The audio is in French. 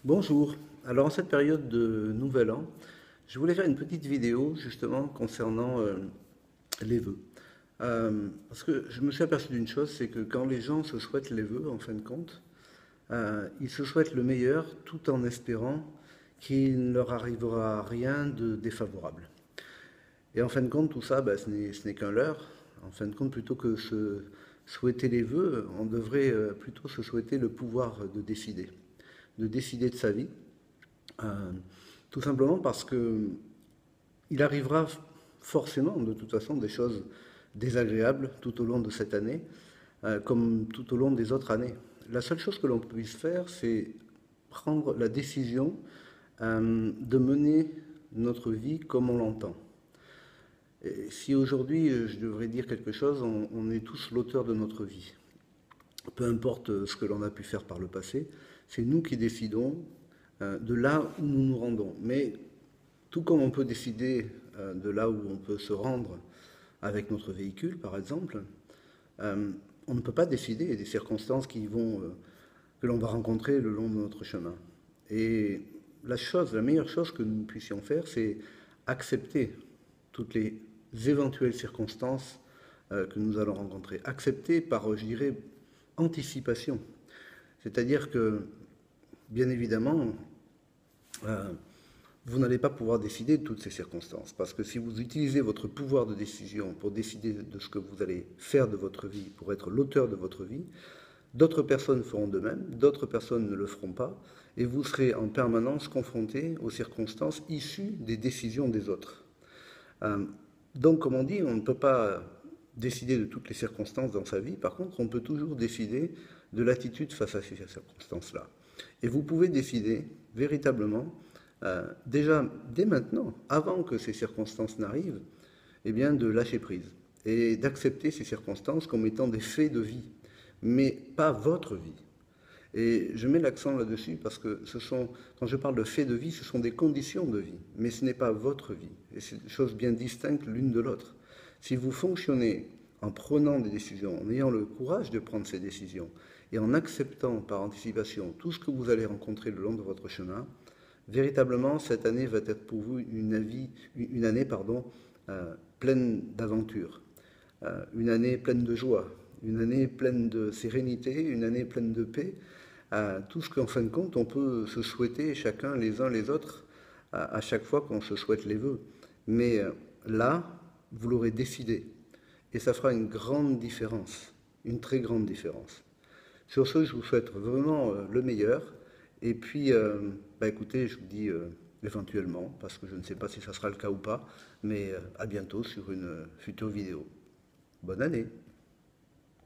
Bonjour. Alors en cette période de Nouvel An, je voulais faire une petite vidéo justement concernant les vœux. Parce que je me suis aperçu d'une chose, c'est que quand les gens se souhaitent les vœux, en fin de compte, ils se souhaitent le meilleur tout en espérant qu'il ne leur arrivera rien de défavorable. Et en fin de compte, tout ça, ce n'est qu'un leurre. En fin de compte, plutôt que se souhaiter les vœux, on devrait plutôt se souhaiter le pouvoir de décider de sa vie. Euh, Tout simplement parce que il arrivera forcément, de toute façon, des choses désagréables tout au long de cette année, comme tout au long des autres années. La seule chose que l'on puisse faire, c'est prendre la décision de mener notre vie comme on l'entend. Et si aujourd'hui je devrais dire quelque chose, on est tous l'auteur de notre vie. Peu importe ce que l'on a pu faire par le passé, c'est nous qui décidons de là où nous nous rendons. Mais tout comme on peut décider de là où on peut se rendre avec notre véhicule, par exemple, on ne peut pas décider des circonstances que l'on va rencontrer le long de notre chemin. Et la meilleure chose que nous puissions faire, c'est accepter toutes les éventuelles circonstances que nous allons rencontrer. Accepter par, je dirais, anticipation. C'est-à-dire que, bien évidemment, euh, vous n'allez pas pouvoir décider de toutes ces circonstances. Parce que si vous utilisez votre pouvoir de décision pour décider de ce que vous allez faire de votre vie, pour être l'auteur de votre vie, d'autres personnes feront de même, d'autres personnes ne le feront pas, et vous serez en permanence confronté aux circonstances issues des décisions des autres. Euh, donc, comme on dit, on ne peut pas décider de toutes les circonstances dans sa vie, par contre, on peut toujours décider de l'attitude face à ces circonstances-là. Et vous pouvez décider véritablement, déjà dès maintenant, avant que ces circonstances n'arrivent, eh bien, de lâcher prise et d'accepter ces circonstances comme étant des faits de vie, mais pas votre vie. Et je mets l'accent là-dessus parce que quand je parle de faits de vie, ce sont des conditions de vie, mais ce n'est pas votre vie. Et c'est des choses bien distinctes l'une de l'autre. Si vous fonctionnez en prenant des décisions, en ayant le courage de prendre ces décisions, et en acceptant par anticipation tout ce que vous allez rencontrer le long de votre chemin, véritablement, cette année va être pour vous une année pleine d'aventures, une année pleine de joie, une année pleine de sérénité, une année pleine de paix, tout ce qu'en fin de compte on peut se souhaiter chacun les uns les autres à chaque fois qu'on se souhaite les vœux. Mais là, vous l'aurez décidé. Et ça fera une grande différence, une très grande différence. Sur ce, je vous souhaite vraiment le meilleur. Et puis, écoutez, je vous dis éventuellement, parce que je ne sais pas si ça sera le cas ou pas, mais à bientôt sur une future vidéo. Bonne année!